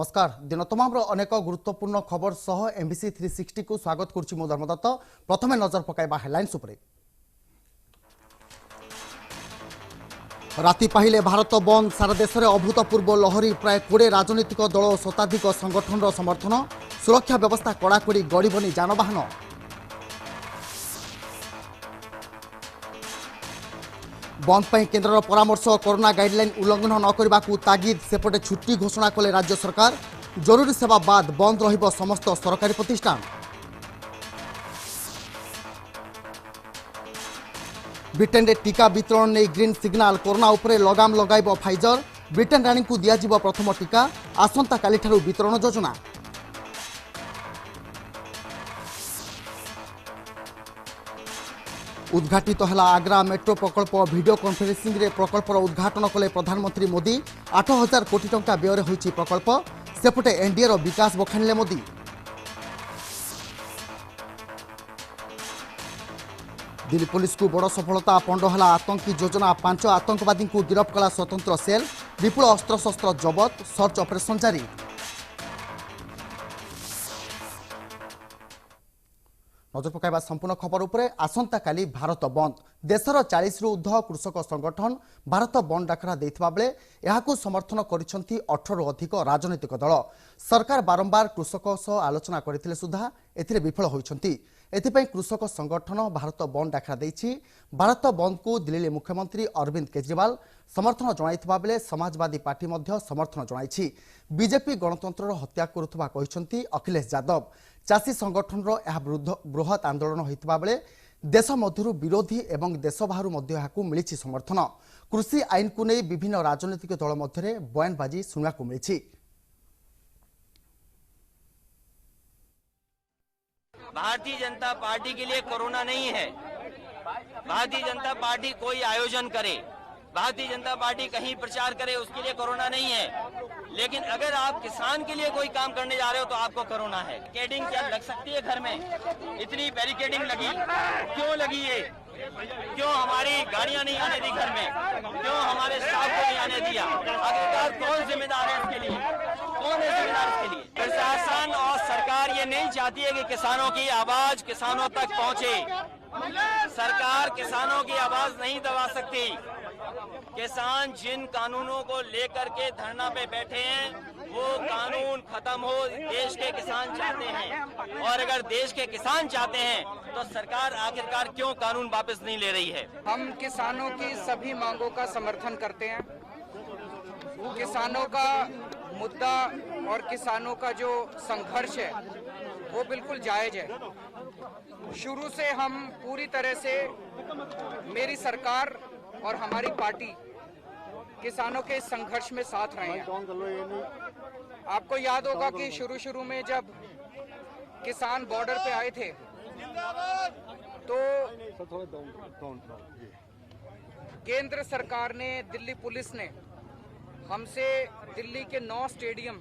नमस्कार दिन तमाम अनेक गुरुत्वपूर्ण खबर सह एमबीसी 360 को स्वागत करुच्ची मो धर्मदत्त। प्रथमे नजर पकाइबा हेडलाइंस उपरे। राति पाहिले भारत बंद सारा देश में अभूतपूर्व लहरी प्राय 20 राजनीतिक दल और शताधिक संगठन समर्थन सुरक्षा व्यवस्था कड़ाकड़ी गड़बनी जानवाहन। बंद पर केन्द्र परामर्श कोरोना गाइडलाइन उल्लंघन न करने को तागिद सेपटे छुट्टी घोषणा कले राज्य सरकार। जरूरी सेवा बाद बंद रहिबो समस्त सरकारी प्रतिष्ठान। ब्रिटेन रे टीका वितरण नहीं ग्रीन सिग्नाल कोरोना उपरे लगाम लगाइबो फाइजर। ब्रिटेन राणी को दियाजिबो प्रथम टीका आसंता काली ठारू वितरण योजना। उद्घाटित है आग्रा मेट्रो प्रकल्प वीडियो कॉन्फ्रेंसिंग रे प्रकल्पर उद्घाटन कले प्रधानमंत्री मोदी। 8,000 कोटी टंका व्यय होइछि प्रकल्प सेपटे एनडीए रो विकास बखाणिले मोदी। दिल्ली पुलिस को बड़ सफलता पंडहला आतंकी योजना 5 आतंकवादी को गिरफ्त कला स्वतंत्र सेल। विपुल अस्त्रशस्त्र जबत सर्च ऑपरेशन जारी। नजर पकाइबा संपूर्ण खबर उपरे। आसंता काली भारत बंद देशर 40 रु ऊर्ध्व कृषक संगठन भारत बंद डाकरा देथिबा बेले एहाकू समर्थन करिसंती 18 रु अधिक राजनीतिक दल। सरकार बारंबार कृषक सह आलोचना करथिले सुधा एथिरे विफल होइसंती। एथिपई कृषक संगठन भारत बंद डाकरा देछि। भारत बंद को दिल्ली मुख्यमंत्री अरविंद केजरीवाल समर्थन जणाइथिबा बेले समाजवादी पार्टी मध्य समर्थन जणाइछि। बीजेपी गणतंत्र हत्या करुथबा कहिसंती अखिलेश यादव। चाषी संगठन बृहत आंदोलन होता बेले देश मध्य विरोधी एवं देश बाहर मिली समर्थन। कृषि आईन को नहीं विभिन्न राजनीतिक दल मध्य बयानबाजी शुणा मिली। भारतीय जनता पार्टी के लिए कोरोना नहीं है। भारतीय जनता पार्टी कोई आयोजन करे, भारतीय जनता पार्टी कहीं प्रचार करे, उसके लिए कोरोना नहीं है। लेकिन अगर आप किसान के लिए कोई काम करने जा रहे हो तो आपको कोरोना है। बैरिकेडिंग क्या लग सकती है घर में? इतनी बैरिकेडिंग लगी, क्यों लगी है? क्यों हमारी गाड़ियां नहीं आने दी घर में? क्यों हमारे स्टाफ को नहीं आने दिया? आखिरकार कौन जिम्मेदार है इसके लिए? कौन है जिम्मेदार इसके लिए? प्रशासन और सरकार ये नहीं चाहती है कि किसानों की आवाज किसानों तक पहुंचे। सरकार किसानों की आवाज नहीं दबा सकती। किसान जिन कानूनों को लेकर के धरना पे बैठे हैं वो कानून खत्म हो, देश के किसान चाहते हैं। और अगर देश के किसान चाहते हैं तो सरकार आखिरकार क्यों कानून वापस नहीं ले रही है? हम किसानों की सभी मांगों का समर्थन करते हैं। किसानों का मुद्दा और किसानों का जो संघर्ष है वो बिल्कुल जायज है। शुरू से हम पूरी तरह से, मेरी सरकार और हमारी पार्टी किसानों के इस संघर्ष में साथ रहे हैं। आपको याद होगा कि शुरू में जब किसान बॉर्डर पे आए थे तो केंद्र सरकार ने, दिल्ली पुलिस ने हमसे दिल्ली के 9 स्टेडियम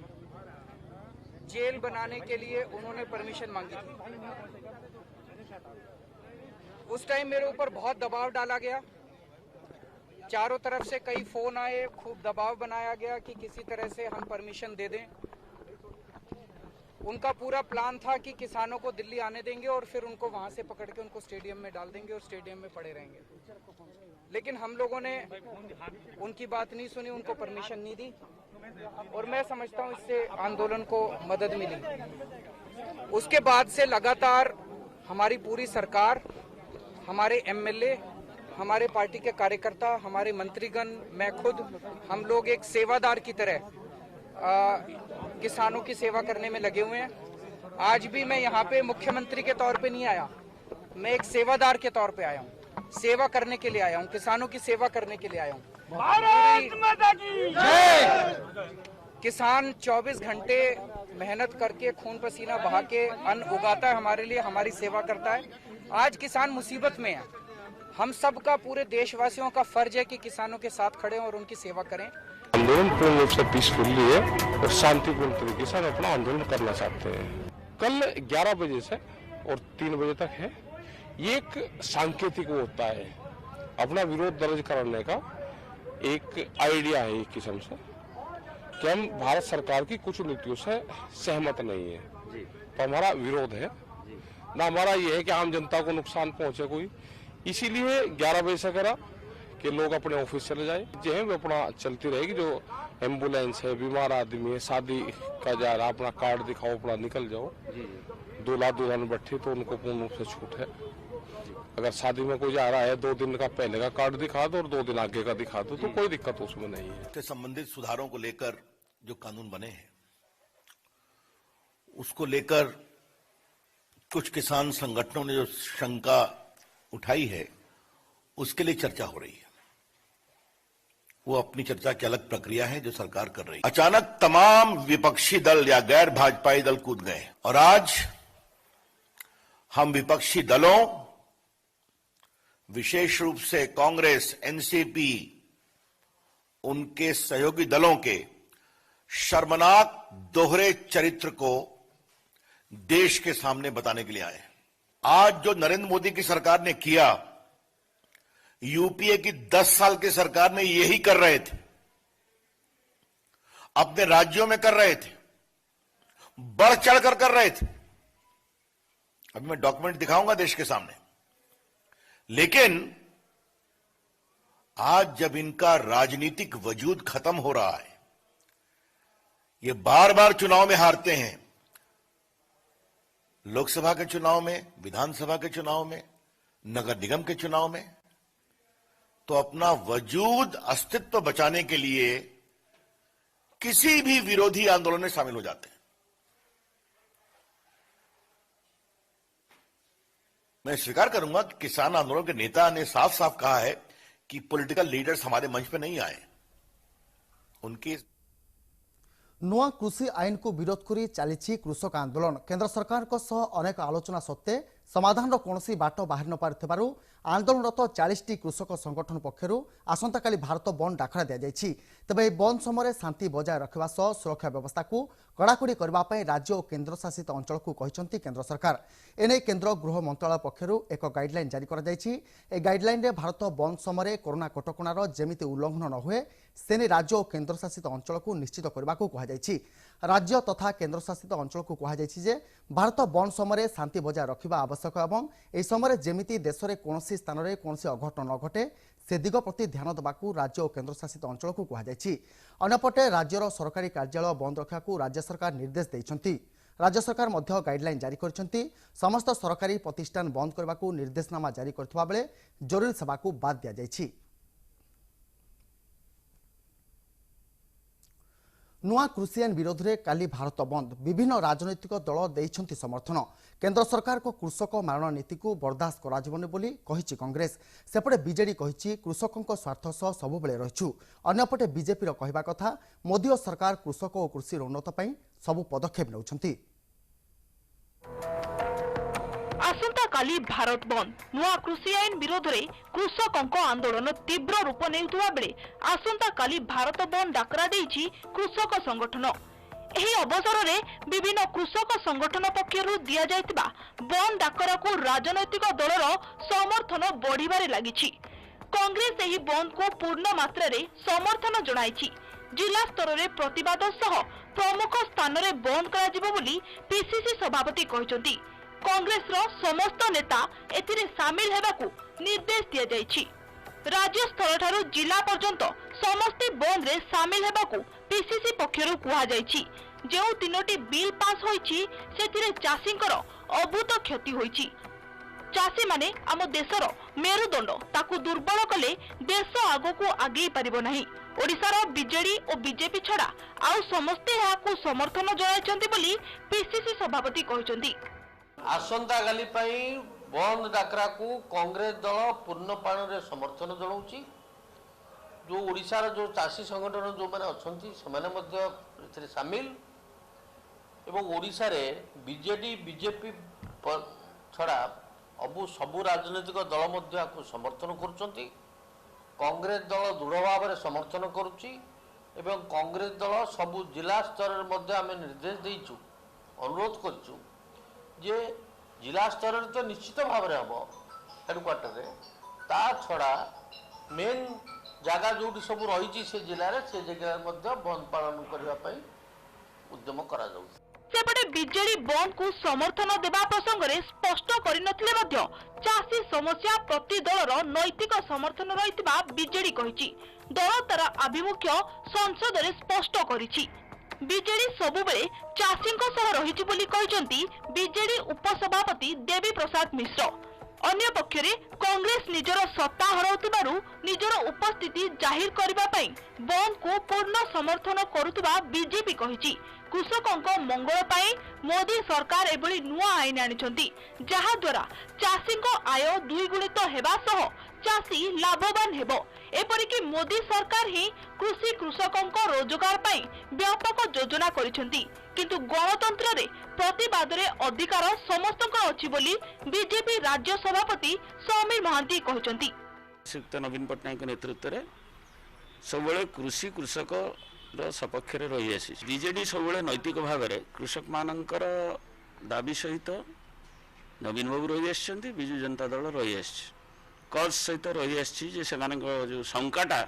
जेल बनाने के लिए उन्होंने परमिशन मांगी थी। उस टाइम मेरे ऊपर बहुत दबाव डाला गया, चारों तरफ से कई फोन आए, खूब दबाव बनाया गया कि किसी तरह से हम परमिशन दे दें। उनका पूरा प्लान था कि किसानों को दिल्ली आने देंगे और फिर उनको वहां से पकड़ के उनको स्टेडियम में डाल देंगे और स्टेडियम में पड़े रहेंगे। लेकिन हम लोगों ने उनकी बात नहीं सुनी, उनको परमिशन नहीं दी और मैं समझता हूं इससे आंदोलन को मदद मिली। उसके बाद से लगातार हमारी पूरी सरकार, हमारे एमएलए, हमारे पार्टी के कार्यकर्ता, हमारे मंत्रीगण, मैं खुद, हम लोग एक सेवादार की तरह किसानों की सेवा करने में लगे हुए हैं। आज भी मैं यहाँ पे मुख्यमंत्री के तौर पे नहीं आया, मैं एक सेवादार के तौर पे आया हूँ, सेवा करने के लिए आया हूँ, किसानों की सेवा करने के लिए आया हूँ। किसान 24 घंटे मेहनत करके खून पसीना बहा के अन्न उगाता है हमारे लिए, हमारी सेवा करता है। आज किसान मुसीबत में है, हम सब का, पूरे देशवासियों का फर्ज है कि किसानों के साथ खड़े हों और उनकी सेवा करें। आंदोलन पूर्ण रूप से पीसफुली है और शांतिपूर्ण तरीके से हम अपना आंदोलन करना चाहते हैं। कल 11 बजे से और 3 बजे तक है। ये एक सांकेतिक होता है, अपना विरोध दर्ज कराने का एक आइडिया है एक किस्म से कि हम भारत सरकार की कुछ नीतियों से सहमत नहीं है, तो हमारा विरोध है ना। हमारा ये है कि आम जनता को नुकसान पहुंचे कोई, इसीलिए 11 बजे से करा कि लोग अपने ऑफिस चले जाए, जो है वो अपना चलती रहेगी। जो एम्बुलेंस है, बीमार आदमी है, शादी का जा रहा, अपना कार्ड दिखाओ, अपना निकल जाओ। दूल्हा दुल्हन बैठी तो उनको पूर्ण रूप से छूट है। अगर शादी में कोई जा रहा है 2 दिन का पहले का कार्ड दिखा दो और 2 दिन आगे का दिखा दो, तो कोई दिक्कत उसमें नहीं है। से संबंधित सुधारों को लेकर जो कानून बने हैं उसको लेकर कुछ किसान संगठनों ने जो शंका उठाई है उसके लिए चर्चा हो रही है। वो अपनी चर्चा की अलग प्रक्रिया है जो सरकार कर रही है। अचानक तमाम विपक्षी दल या गैर भाजपाई दल कूद गए और आज हम विपक्षी दलों, विशेष रूप से कांग्रेस, एनसीपी, उनके सहयोगी दलों के शर्मनाक दोहरे चरित्र को देश के सामने बताने के लिए आए। आज जो नरेंद्र मोदी की सरकार ने किया, यूपीए की 10 साल की सरकार में यही कर रहे थे, अपने राज्यों में कर रहे थे, बढ़ चढ़कर कर रहे थे। अभी मैं डॉक्यूमेंट दिखाऊंगा देश के सामने। लेकिन आज जब इनका राजनीतिक वजूद खत्म हो रहा है, ये बार बार चुनाव में हारते हैं, लोकसभा के चुनाव में, विधानसभा के चुनाव में, नगर निगम के चुनाव में, तो अपना वजूद, अस्तित्व बचाने के लिए किसी भी विरोधी आंदोलन में शामिल हो जाते हैं। मैं स्वीकार करूंगा कि किसान आंदोलन के नेता ने साफ साफ कहा है कि पॉलिटिकल लीडर्स हमारे मंच पे नहीं आए। उनकी नुआ कृषि आईन को विरोध करी चली कृषक आंदोलन। केंद्र सरकार को सह अनेक आलोचना सत्वे समाधान कौनसी बाट बाहर न पारिथिबारु आंदोलनरत 40टी कृषक संगठन पक्षरु आसंताकाली भारत बंद डाकरा दिया जायछि। तबे बंद समय शांति बजाय रखिबा सह सुरक्षा व्यवस्था को कड़ाकड़ी करबा पई राज्य और केंद्र शासित अंचल को कहिसंती केंद्र सरकार। एने केंद्र गृह मंत्रालय पक्षरु एक गाइडलाइन जारी करा जायछि। ए गाइडलाइन रे भारत बंद समय कोरोना कटकणार जेमिति उल्लंघन न हुए सेने राज्य और केंद्र शासित अंचल को निश्चित करबा को कहा जायछि। राज्य तथा केंद्र शासित अंचल को कहा जायछि जे भारत बंद समय शांति बजाय रखिबा आवश्यक एवं एहि समय जेमिति देश रे कोनोसी स्थान रे कोनोसी अघटन न घटे से दिग प्रति ध्यान देबाकू राज्य और केंद्र शासित अंचल को कहा जायछि। अन्यपटे राज्यर सरकारी कार्यालय बंद रखा राज्य सरकार निर्देश देइछंती। राज्य सरकार मध्य गाइडलाइन जारी करछंती। समस्त सरकारी प्रतिष्ठान बंद करबाकू निर्देशनामा जारी करथिबा बेले जरूरी सेवा को बाद दिया जायछि। नुआ कृषि आईन विरोध में काली भारत बंद विभिन्न राजनैतिक दल देइछंती समर्थन। केंद्र सरकार को कृषक मारण नीति को बर्दाश्त कराजिबनी बोली कहिछि कांग्रेस। सेपटे बीजेडी कहिछि कृषकों स्वार्थ सह सबुबेले रहिछु। अन्यपटे बीजेपी रो कहिबा कथा मोदी और सरकार कृषक और कृषि उन्नत पई सबु पदक्षेप नेउछंती। आसंता काली भारत बंद नुआ कृषि आईन विरोध में कृषकों आंदोलन तीव्र रूप नेउथुवा बेले आसंता काली भारत बंद डाकरा देइछि कृषक संगठन। एही अवसर में विभिन्न कृषक संगठन पक्षरु दिया जायतिबा बंद डाकरा को राजनैतिक दलर समर्थन बढ़िबारे लागिछि। कांग्रेस एही बंद को पूर्ण मात्रा रे समर्थन जणाइछि। जिला स्तर में प्रतिवाद सह प्रमुख स्थान में बंद करा बोली पीसीसी सभापति कहते। कांग्रेस रो समस्त नेता एथिरे शामिल हेबाकू निर्देश दिया जायछि। राज्य स्तर ठारू जिला पर्यंत समस्त बंद रे शामिल हेबाकू पीसीसी पक्षरु कुहा जायछि। जेउ 3टी बिल पास होईछि सेथिरे चाषींकर अभूत क्षति होईछि। चाषी माने आम देशर मेरुदंड ताकू दुर्बल कले देश आगो आगे पारिबो नाही। ओडिशार बीजेडी और बीजेपी छड़ा आउ समस्ते याकू समर्थन जणाइछन्ति बोली पीसीसी सभापति कहछन्ति। आसंता काली बंद डाकरा को कांग्रेस दल पूर्ण प्राण समर्थन जनाऊँच। जो ओडिशार जो चाषी संगठन जो मैंने अच्छा सामिल एवं ओडिशा रे बीजेडी बीजेपी छड़ा अबु सबु राजनीतिक दल को समर्थन करुँच। कांग्रेस दल दृढ़ भाव में समर्थन करुँची एवं कांग्रेस दल सबु जिला स्तर में आम निर्देश देचु अनुरोध करूँ जे जिला स्तर तो निश्चित भाव में हम हेडक्वार्टर ता छड़ा मेन ଜାଗା ଯୋଉଠି ସବୁ ରହିଛି ସେ ଜିଲ୍ଲାରେ ସେ ଜାଗାରେ ମଧ୍ୟ ବନ୍ଦ ପାଳନ କରିବା ପାଇଁ ଉଦ୍ୟମ କରାଯାଉଛି। ସେପଟେ ବିଜେଡି ବନ୍ଦ କୁ ସମର୍ଥନ ଦେବା ପ୍ରସଙ୍ଗରେ ସ୍ପଷ୍ଟ କରିନଥିଲେ ମଧ୍ୟ ଚାଷୀ ସମସ୍ୟା ପ୍ରତି ଦଳର ନୈତିକ ସମର୍ଥନ ରହିଥିବା ବିଜେଡି କହିଛି। ଦଳ ତାର ଆଭିମୁଖ୍ୟ ସଂସଦରେ ସ୍ପଷ୍ଟ କରିଛି। ବିଜେଡି ସବୁବେଳେ ଚାଷୀଙ୍କ ସହ ରହିଛି ବୋଲି କହିଛନ୍ତି ବିଜେଡି ଉପସଭାପତି ଦେବୀ ପ୍ରସାଦ ମିଶ୍ର। ଅନ୍ୟପକ୍ଷରେ କଂଗ୍ରେସ ନିଜର ସତ୍ତା ହରାଉଥିବାରୁ ନିଜର ଉପସ୍ଥିତି ଜାହିର କରିବା ପାଇଁ ବନ୍ଦକୁ ପୂର୍ଣ୍ଣ ସମର୍ଥନ କରୁଥିବା ବିଜେପି କହିଛି। କୃଷକଙ୍କ ମଙ୍ଗଳ ପାଇଁ ମୋଦି ସରକାର ଏଭଳି ନୂଆ ଆଇନ ଆଣିଛନ୍ତି ଯାହା ଦ୍ୱାରା ଚାଷୀଙ୍କ ଆୟ ଦ୍ୱିଗୁଣିତ ହେବା ସହ ଚାଷୀ ଲାଭବାନ ହେବ। ଏପରିକି ମୋଦି ସରକାର ହିଁ କୃଷକଙ୍କ ରୋଜଗାର ପାଇଁ ବ୍ୟାପକ ଯୋଜନା କରିଛନ୍ତି। କିନ୍ତୁ ଗଣତନ୍ତ୍ରରେ ପ୍ରତିବାଦରେ ଅଧିକାର ସମସ୍ତଙ୍କର ଅଛି ବୋଲି ବିଜେପି ରାଜ୍ୟ ସଭାପତି ସମୀର ମହାନ୍ତି କହିଛନ୍ତି। ଶ୍ରୀଯୁକ୍ତ ନବୀନ ପଟ୍ଟନାୟକ ନେତୃତ୍ୱରେ ସବୁବେଳେ କୃଷକ ସପକ୍ଷରେ ରହି ଆସିଛି। ବିଜେଡି ସବୁବେଳେ ନୈତିକ ଭାବରେ କୃଷକ ମାନଙ୍କର ଦାବି ସହିତ ନବୀନ ବାବୁ ରହି ଆସିଛନ୍ତି, ବିଜୁ ଜନତା ଦଳ ରହି ଆସିଛି, କଜ ସହିତ ରହି ଆସିଛି ଯେ ସେମାନଙ୍କ ଯେଉଁ ଶଙ୍କାଟା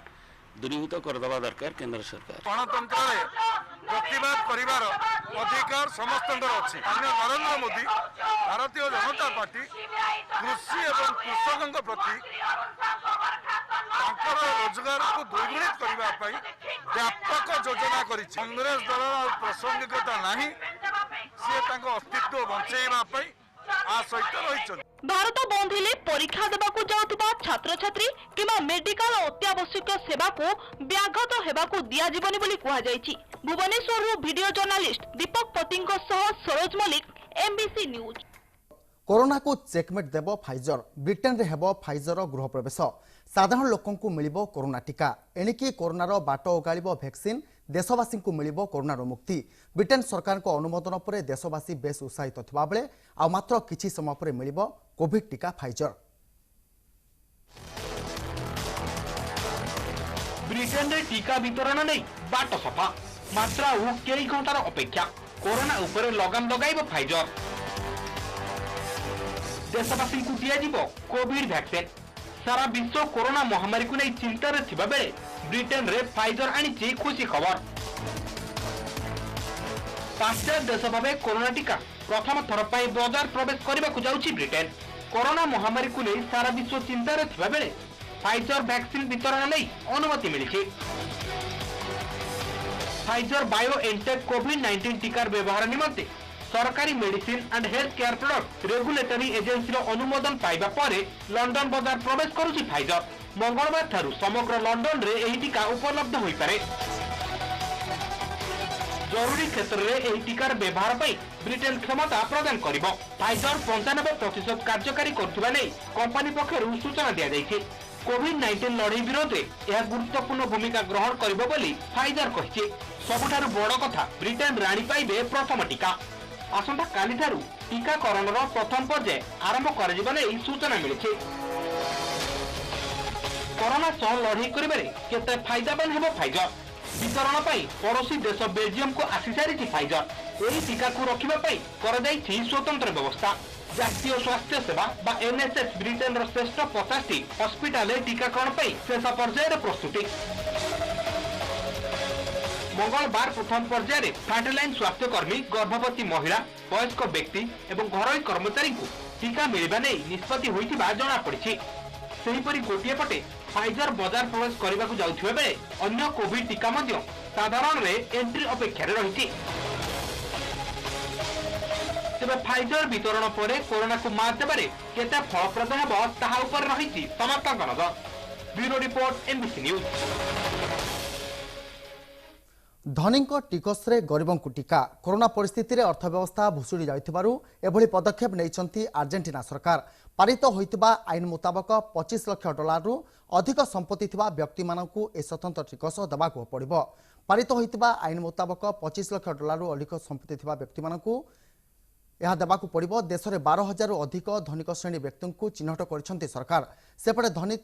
ଦୂରୀଭୂତ କରିଦେବା ଦରକାର କେନ୍ଦ୍ର ସରକାର। ଗଣତନ୍ତ୍ରରେ ପ୍ରତିବାଦ କରିବାର ଅଧିକାର ସମସ୍ତଙ୍କର ଅଛି। ନରେନ୍ଦ୍ର ମୋଦି ଭାରତୀୟ ଜନତା ପାର୍ଟି କୃଷି ଏବଂ କୃଷକଙ୍କ ପ୍ରତି ତାଙ୍କର ରୋଜଗାରକୁ ଦ୍ୱିଗୁଣିତ କରିବା ପାଇଁ ବ୍ୟାପକ ଯୋଜନା କରିଛି। କଂଗ୍ରେସ ଦଳର ପ୍ରାସଙ୍ଗିକତା ନାହିଁ, ସେ ତାଙ୍କ ଅସ୍ତିତ୍ୱ ବଞ୍ଚେଇବା ପାଇଁ ସହିତ ରହିଛନ୍ତି। ଭାରତ ବନ୍ଦ ହେଲେ ପରୀକ୍ଷା ଦେବାକୁ ଯାଉଥିବା ଛାତ୍ରଛାତ୍ରୀ କିମ୍ବା ମେଡିକାଲ ଅତ୍ୟାବଶ୍ୟକ ସେବାକୁ ବ୍ୟାଘାତ ହେବାକୁ ଦିଆଯିବନି ବୋଲି କୁହାଯାଇଛି। ଭୁବନେଶ୍ୱରରୁ ଭିଡିଓ ଜର୍ଣ୍ଣାଲିଷ୍ଟ ଦୀପକ ପତିଙ୍କ ସହ Saroj Mallick, MBC news. Corona को चेकमेट देव फाइजर। ब्रिटेन रे हेबो फाइजर गृह प्रवेश। साधारण लोकंकु मिलिबो कोरोना टीका। एणिकी कोरोनार बाट ओगाळिबो वैक्सीन। देशवासी को मिलिबो कोरोनार मुक्ति। ब्रिटेन सरकार को अनुमोदन पर देशवासी बेस उत्साहित थिबा बेले आ मात्र किछि समय पर मिलिबो कोविड टीका फाइजर। ब्रिटेन रे टीका वितरण नहीं बाट सफा। मात्र कई घंटार अपेक्षा कोरोना उपर लगाम लगाइबो फाइजर। देशवासी को दिया कोविड वैक्सीन। सारा विश्व कोरोना महामारी को नहीं चिंतार थिबा बेले ब्रिटेन रे फाइजर आनी खुशी खबर। पाश्चात्य देश भाव कोरोना टीका प्रथम थर पर बाजार प्रवेश करने को जाउछि ब्रिटेन। कोरोना महामारी को नहीं सारा विश्व चिंतार थिबा बेले फाइजर वैक्सीन वितरण नहीं अनुमति मिली। फाइजर बायोएनटेक कोविड-19 टीकार व्यवहार निमंते सरकारी medicine and health care product regulatory agency अनुमोदन पाइबा परे लंडन बाजार प्रवेश करुछि फाइजर। मंगलवार ठारू समग्र लंडन रे एही टीका उपलब्ध होई पारे। जरूरी क्षेत्र रे एही टीकार व्यवहार पई ब्रिटेन क्षमता प्रदान करिबो। फाइजर 95% कार्यकारी करथुबा नै कंपनी पक्षरु सूचना दिया जायछि। कोविड-19 लड़ाई विरोध में यह गुरुत्वपूर्ण भूमिका ग्रहण करिबो बोली फाइजर कहिछि। सबुठारु बड़ कथा ब्रिटेन राणी पाइबे प्रथम टीका। आसंता काली ठारू टीकाकरण प्रथम पर्याय आरंभ कर सूचना मिली। कोरोना सह लड़ाई करते फायदावान हेबो फाइजर। वितरण पर पड़ोशी देश बेल्जियम को आसी सारी फाइजर। यही टीका को रखा स्वतंत्र व्यवस्था। जातीय स्वास्थ्य सेवा NHS ब्रिटेन श्रेष्ठ 50 हस्पिटाल टीकाकरण शेष पर्यायर प्रस्तुति। मंगलवार प्रथम पर्यायर फ्रंटलाइन स्वास्थ्यकर्मी, गर्भवती महिला, वयस्क व्यक्ति एवं घरोई कर्मचारी को टीका मिलवा नहीं निष्पत्ति होइतिबा जଣା पड़िछि। सेहिपरि गोटिए पटे फाइजर बाजार प्रवेश करने को जाउथिबा बेले अन्य कोविड टीका मध्य साधारण रे एंट्री अपेक्षा रहिछि। तेबे फाइजर वितरण पर कोरोना को मात देबारे केते फलप्रद हेबो ताहा उपर रहिछि समर्थक नजर। Bureau report, MBC news. धनी टिकस रे गरीबों को टीका। कोरोना परिस्थिति रे अर्थव्यवस्था भुशुड़ी जाइथिबारु एभली पदक्षेप नैछंती अर्जेंटीना सरकार। पारित होइतिबा आईन मुताबक $25 लाख रु अधिक संपत्ति थिबा व्यक्ति मानकु ए स्वतंत्र टिकस देबाको पड़िबो। पारित होइतिबा आईन मुताबक $25 लाख रु अधिक संपत्ति थिबा व्यक्ति मानकु यह देबाको पड़िबो। देश में 12,000 रु अधिक धनिक श्रेणी व्यक्ति को चिन्हट करिसंती सरकार। सेपटे धनी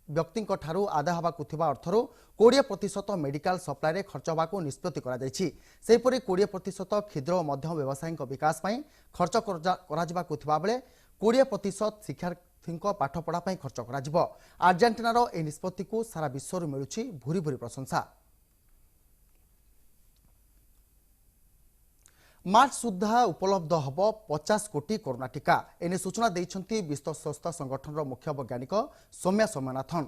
व्यक्ति ठारू आदाय होबाकु थिबा अर्थरु 20% मेडिकल सप्लाई रे खर्च होबाकु निष्पत्ति करा जायछि। सेहिपरि 20% क्षुद्र और मध्यम व्यवसायी विकास पई खर्च करा जिबाकु थिबा बेले 20% शिक्षार्थी पाठपढ़ा खर्च कर आर्जेंटिनार यह निष्पत्ति को सारा विश्व मिलूची भूरी भूरी प्रशंसा। मार्च सुधा उपलब्ध हब 50 कोटी कोरोना टीका एने सूचना देइछंती विश्व स्वास्थ्य संगठन मुख्य वैज्ञानिक Soumya Swaminathan.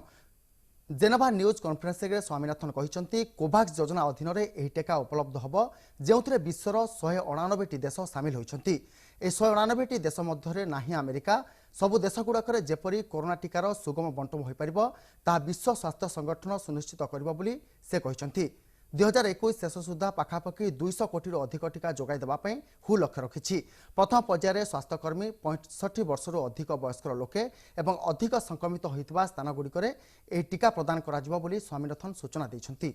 Geneva news conference रे स्वामीनाथन कहिसंती कोवाक्स योजना अधीन रे एही टीका उपलब्ध हब जेउथरे विश्वर 189 देश शामिल होइछंती। ए 189 देश मध्य नाही अमेरिका सबु देश गुड़ाकर जेपरी कोरोना टीकार सुगम बंटन होई परिबो ता विश्व स्वास्थ्य संगठन सुनिश्चित करिबो बोली से कहिसंती। 2021 शेष सुधा पाखापाखि 200 कोटी अधिक टीका जोगाई देबा पई हु लक्ष्य रखिछि। प्रथम पर्यायर स्वास्थ्यकर्मी 65 वर्षରୁ अधिक वयस्कर लोके एवं अधिक संक्रमित होइतबा स्थान गुड़िकरे ए टीका प्रदान करा जिवो बोली स्वामीनाथन सूचना दैछंती।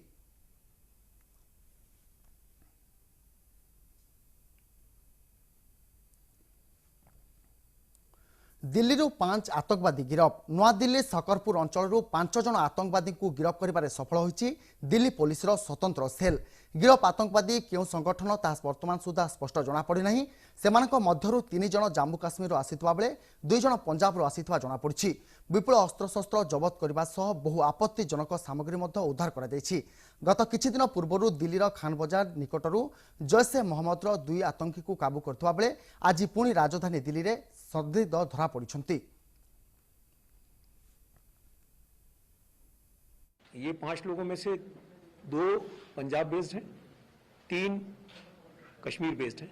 दिल्ली 5 आतंकवादी गिरफ। नूआदिल्ली सकरपुर अंचल 5 जन आतंकवादी को गिरफ करिबारे सफल होइछि दिल्ली पुलिस स्वतंत्र सेल। गिरफ आतंकवादी केउ संगठन ता वर्तमान सुधा स्पष्ट जना पड़ी नहीं। सेमानक मध्यरु 3 जन जम्मू काश्मीर आसितबा बेले 2 जन पंजाब आसितबा जना पड़िछि। विपुल अस्त्रशस्त्र जबत करने सह बहु आपत्तिजनक सामग्री उद्धार करा जायछि। गत किछि दिन पूर्व दिल्लीर खान बजार निकटरू जैश ए मोहम्मदर 2 आतंकी को काबू करथिबा बेले आज पुणी राजधानी दिल्ली रे संदिग्ध धरा पड़िछंती। ये 5 लोगों में से 2 पंजाब बेस्ड हैं, 3 कश्मीर बेस्ड हैं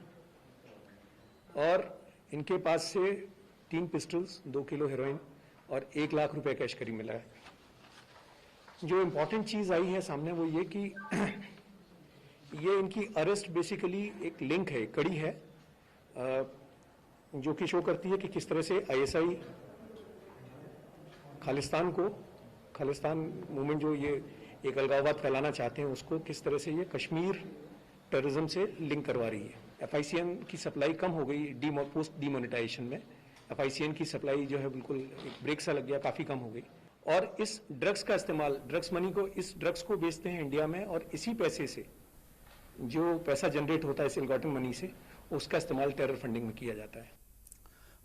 और इनके पास से 3 पिस्टल्स, 2 किलो हेरोइन और 1 लाख रुपए कैश करीब मिला है। जो इम्पोर्टेंट चीज आई है सामने वो ये कि ये इनकी अरेस्ट बेसिकली एक लिंक है, कड़ी है, जो कि शो करती है कि किस तरह से आईएसआई खालिस्तान मूवमेंट जो ये एक अलगाववाद फैलाना चाहते हैं उसको किस तरह से ये कश्मीर टेररिज्म से लिंक करवा रही है। एफआईसीएन की सप्लाई कम हो गई पोस्ट डिमोनेटाइजेशन में। एफआईसीएन की सप्लाई जो है बिल्कुल एक ब्रेक सा लग गया, काफी कम हो गई और इस ड्रग्स का इस्तेमाल, ड्रग्स मनी को, इस ड्रग्स को बेचते हैं इंडिया में और इसी पैसे से जो पैसा जनरेट होता है इस इलगॉटन मनी से उसका इस्तेमाल टेरर फंडिंग में किया जाता है।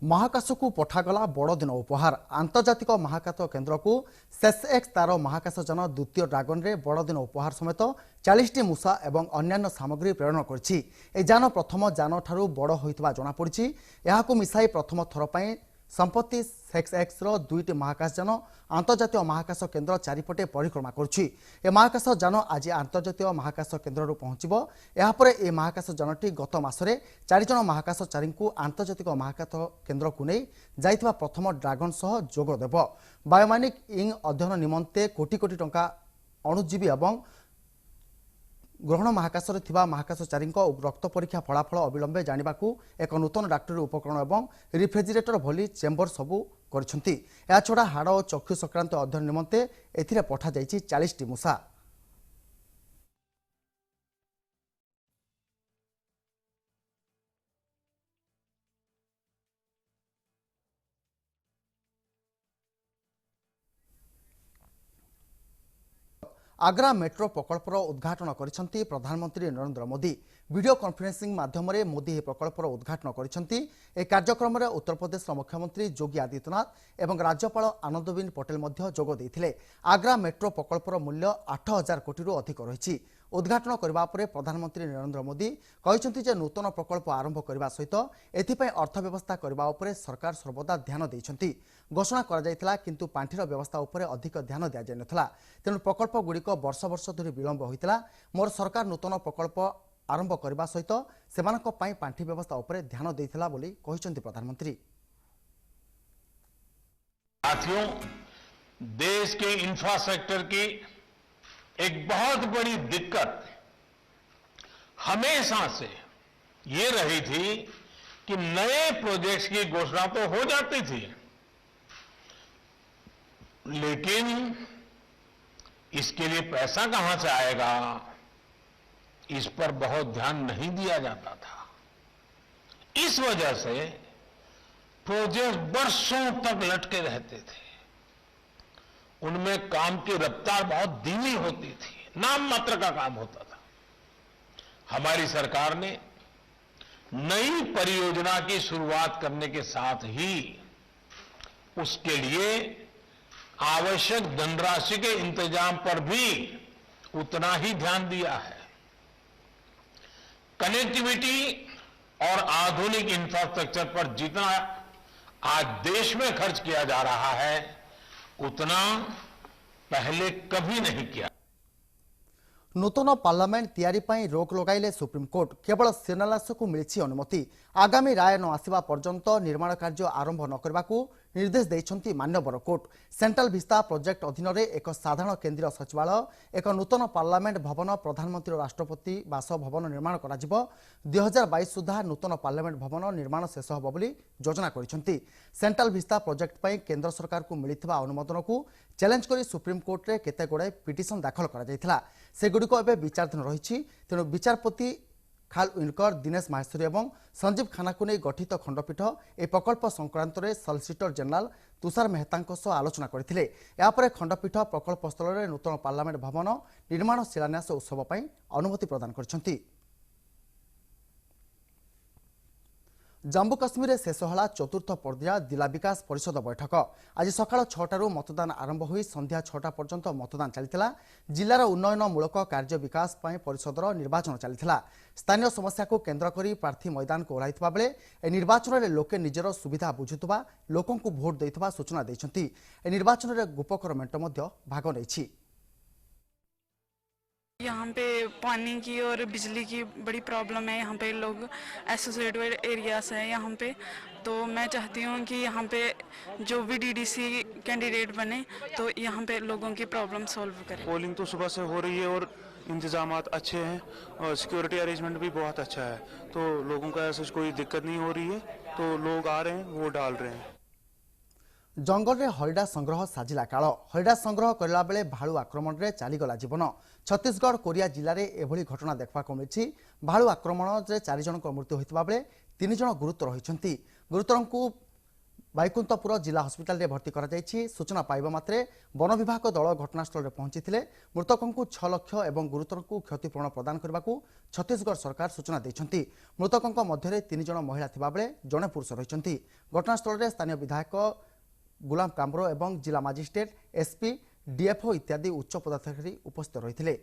महाकाश को पठागला बड़ दिन उपहार। आंतर्जातिक महाकाश केन्द्र को SpaceX तार महाकाश जन द्वितीय ड्रागन रे बड़ दिन उपहार समेत 40टी मूषा एवं अन्यान्य सामग्री प्रेरण करछि। ए जान प्रथम जान ठारू बड़ होइतबा जଣା पड़िछि। एहाकु मिसाई प्रथम थर पई संपत्ति SpaceX रो 2टी महाकाश जान आंतर्जातिक महाकाश केन्द्र चारिपटे परिक्रमा करछि। ए महाकाश जान आज आंतर्जातिक महाकाश केन्द्र पहुंचबो। एहा परे ए महाकाश जानटी गत मासरे 4 जन महाकाशचारी को आंतर्जातिक महाकाश केन्द्र को नहीं जाइतबा प्रथम ड्रागन सह जोग देब। बायोमानिक इंग अध्ययन निमंते कोटी कोटी टंका अणुजीवी एवं ग्रहण महाकाश महाकाशचारी रक्त परीक्षा फलाफल अविलंबे जाना एक नूतन डाक्टरी उपकरण एवं रिफ्रिजिरेटर भली चेम्बर सबू करछड़ा हाड़ और चक्षु संक्रांत अध्ययन निमंते एथिरे पठा जाइछि 40टी मूषा। आग्रा मेट्रो प्रकल्पर उद्घाटन करिसेंती प्रधानमंत्री नरेंद्र मोदी। वीडियो कॉन्फ्रेंसिंग माध्यम रे मोदी यह प्रकल्पर उद्घाटन करिसेंती। ए कार्यक्रम रे उत्तर प्रदेश मुख्यमंत्री योगी आदित्यनाथ एवं राज्यपाल आनंदीबेन पटेल मध्य जोग देथिले। आग्रा मेट्रो प्रकल्पर मूल्य 8000 कोटी रु अधिक रहिछि। उद्घाटन करबा परे प्रधानमंत्री नरेंद्र मोदी कहिसेंती जे नूतन प्रकल्प आरंभ करबा सहित एथिपई अर्थव्यवस्था करबा उपरे सरकार सर्वदा ध्यान दैछंती। घोषणा करा जायतिला किंतु पांठिर व्यवस्था उपरे अधिक ध्यान दिया जाय नथला। तेणु प्रकल्प गुड़िक वर्ष वर्ष धरि विलंब होइतिला। मोर सरकार नूतन प्रकल्प आरंभ करबा सहित सेमानक पई पांठि व्यवस्था उपरे ध्यान दैथिला बोली कहिसेंती प्रधानमंत्री। साथियों, देश के इंफ्रास्ट्रक्चर की एक बहुत बड़ी दिक्कत हमेशा से ये रही थी कि नए प्रोजेक्ट्स की घोषणा तो हो जाती थी लेकिन इसके लिए पैसा कहां से आएगा इस पर बहुत ध्यान नहीं दिया जाता था। इस वजह से प्रोजेक्ट वर्षों तक लटके रहते थे। उनमें काम की रफ्तार बहुत धीमी होती थी, नाम मात्र का काम होता था। हमारी सरकार ने नई परियोजना की शुरुआत करने के साथ ही उसके लिए आवश्यक धनराशि के इंतजाम पर भी उतना ही ध्यान दिया है। कनेक्टिविटी और आधुनिक इंफ्रास्ट्रक्चर पर जितना आज देश में खर्च किया जा रहा है उतना पहले कभी नहीं किया। नूतन पार्लियामेंट तैयारी पर रोक लगाइले सुप्रीमकोर्ट केवल शिलान्यास को मिली अनुमति आगामी राय न आसवा पर्यंत निर्माण कार्य आरंभ न करने को निर्देश देइछंती मान्यवर कोर्ट। सेंट्रल विस्ता प्रोजेक्ट अधीन एक साधारण केंद्रीय सचिवालय एक नूतन पार्लियामेंट भवन प्रधानमंत्री और राष्ट्रपति बासभवन निर्माण करा 2022 सुधा नूतन पार्लियामेंट भवन निर्माण शेष होब बोली योजना करिसेंती। सेंट्रल विस्ता प्रोजेक्ट पर केंद्र सरकार को मिलिथिबा अनुमोदन को चैलेंज करी सुप्रीमकोर्ट रे केते गुड़ाए पिटिशन दाखल करा जायथिला। सेगुड़िक एवं विचाराधीन रही। तेणु विचारपति खालविलकर दिनेश माहेश्वरी और संजीव खाना को नहीं गठित खंडपीठ ए प्रकल्प संक्रांत में सॉलिसिटर जनरल तुषार मेहता आलोचना करते। यापर खंडपीठ प्रकल्प स्थल में नूतन पार्लियामेंट भवन निर्माण शिलान्यास उत्सव पर अनुमति प्रदान करछंती। जम्मू कश्मीर शेष होला चतुर्थ पर्याय जिला विकास परिषद बैठक। आज सकाळ 6टारू मतदान आरंभ होई संध्या 6टा पर्यंत मतदान चलिथिला। जिलार उन्नयनमूलक कार्य विकास पई परिषदर निर्वाचन चलिथिला। स्थानीय समस्या को केंद्र करी प्रार्थी मैदान को ओह्लाइथिबा बेले ए निर्वाचन रे लोके निजर सुविधा बुझुतबा लोकंकु भोट दैथिबा सूचना दैछंती। ए निर्वाचन रे गुपकर मेंट मध्य भाग नैछि। यहाँ पे पानी की और बिजली की बड़ी प्रॉब्लम है। यहाँ पे लोग एसोसिएटेड एरियाज हैं यहाँ पे, तो मैं चाहती हूँ कि यहाँ पे जो भी डीडीसी कैंडिडेट बने तो यहाँ पे लोगों की प्रॉब्लम सॉल्व करें। पोलिंग तो सुबह से हो रही है और इंतजाम अच्छे हैं और सिक्योरिटी अरेंजमेंट भी बहुत अच्छा है, तो लोगों का ऐसा कोई दिक्कत नहीं हो रही है, तो लोग आ रहे हैं वोट डाल रहे हैं। जंगल में हरिडा संग्रह साजिला काल। हरिडा संग्रह करला बेले भालू आक्रमण में चलीगला जीवन। छत्तीसगढ़ कोरिया जिले में एभली घटना देखा मिली। भालू आक्रमण में 4 जन मृत्यु होता बेले 3 जन गुरुतर होती। गुरुतर को बैकुंठपुर जिला हस्पिटाल में भर्ती करा जायछि। सूचना पाइबा मात्रे वन विभाग दल घटनास्थल में पहुंची मृतकों को 6 लाख और गुरुतर को क्षतिपूरण प्रदान करने को छत्तीसगढ़ सरकार सूचना देछंती। मृतकों मध्य 3 जन महिला थिबा बेले जड़े पुरुष रहिछंती। घटनास्थल में स्थानीय विधायक गुलाम कामरो एवं जिला मजिस्ट्रेट एसपी डीएफओ इत्यादि उच्च पदाधिकारी उपस्थित रही।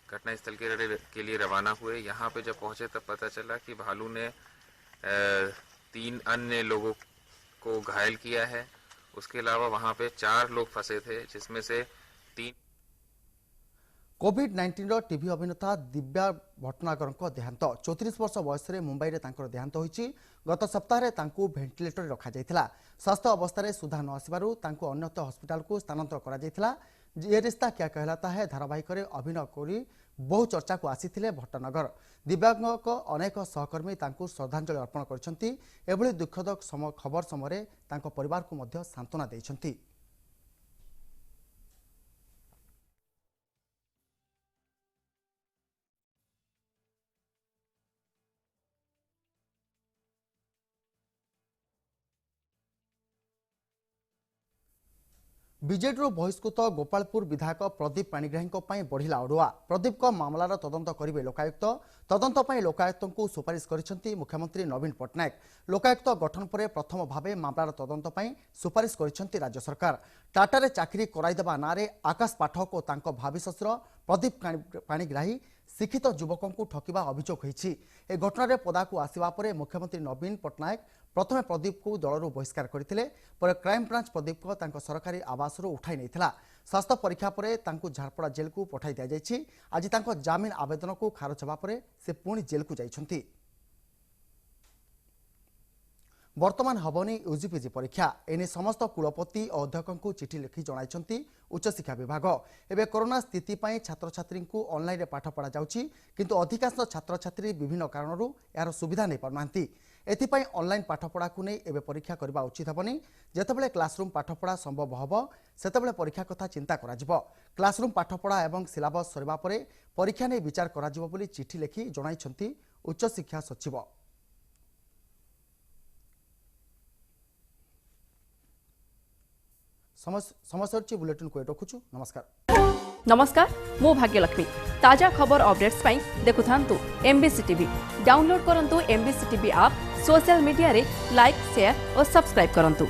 घटनास्थल के लिए रवाना हुए। यहाँ पे जब पहुंचे तब पता चला कि भालू ने 3 अन्य लोगों को घायल किया है। उसके अलावा वहाँ पे 4 लोग फंसे थे, जिसमें से 3 कोविड-19 टीवी अभिनेता दिव्या भट्टनागर देहांत। 34 वर्ष बयस मुंबई में देहांत होइछि। गत सप्ताह भेंटिलेटर रखा जायथिला। स्वास्थ्य अवस्था सुधा न आसबारु अन्यत हस्पिटाल को स्थानांतर करा जायथिला। ये रिश्ता क्या कहलाता है धारावाहिक अभिनय करी बहु चर्चा को आसीथिले भट्टनागर। दिव्यांग अनेक सहकर्मी श्रद्धांजलि अर्पण करछंती। एभली दुखद खबर समय परिवार को मध्य सांत्वना दैछंती। बीजेडी बहिष्कृत गोपालपुर विधायक प्रदीप पाणिग्राही बढ़िला अड़ुआ। प्रदीप मामलार तदंत करेंगे लोकायुक्त। तदंत लोकायुक्त को सुपारिश करिसेंती मुख्यमंत्री नवीन पट्टनायक। लोकायुक्त गठन पर प्रथम भाव मामलार तदंत सुपारिश करिसेंती राज्य सरकार। टाटा चाकरी कराइदेवा नारे आकाश पाठक और तांको भावी ससुर प्रदीप पाणिग्राही शिक्षित युवकों को ठकिबा अभियोग होइछि। ए घटना पदा को आसिबा परे मुख्यमंत्री नवीन पट्टनायक प्रथमे प्रदीप को दलरू बहिष्कार करथिले। पर क्राइम ब्रांच प्रदीप को तांको सरकारी आवास उठाई नैथिला। स्वास्थ्य परीक्षा पर तांको झारपड़ा जेल को पठाई दिया जायछि। आज तांको जामिन आवेदन को खारज होबा परे से पुणी जेल को जाइछंती। वर्तमान हबनी यूजीपीजी परीक्षा एने समस्त कुलपति और अध्यक्ष को चिठी लिखि जणाइछंती उच्च शिक्षा विभाग। एबे कोरोना स्थिति पई छात्र छात्री को ऑनलाइन रे पाठ पढ़ा जाउछि, किंतु अधिकांश छात्र छात्री विभिन्न कारणरू यार सुविधा नै पाउनांती। एथिपाई ऑनलाइन पाठपढ़ा को नहीं एवं परीक्षा करने उचित हेनी। जितेबाला क्लासरूम पाठपढ़ा संभव हम सेतेबाला परीक्षा कथा चिंता करा। क्लासरूम पाठपढ़ा एवं सिलेबस सरिबा परे परीक्षा नहीं विचार करा बोली चिठी लिखि जणाइछंती उच्च शिक्षा सचिव। समस्या बुलेटिन को रखुछु। नमस्कार। नमस्कार मो भाग्यलक्ष्मी ताजा खबर अपडेट्स पाई देखुथांतु एमबीसी टीवी डाउनलोड करंतु MBC TV app social media रे लाइक शेयर और सब्सक्राइब करंतु।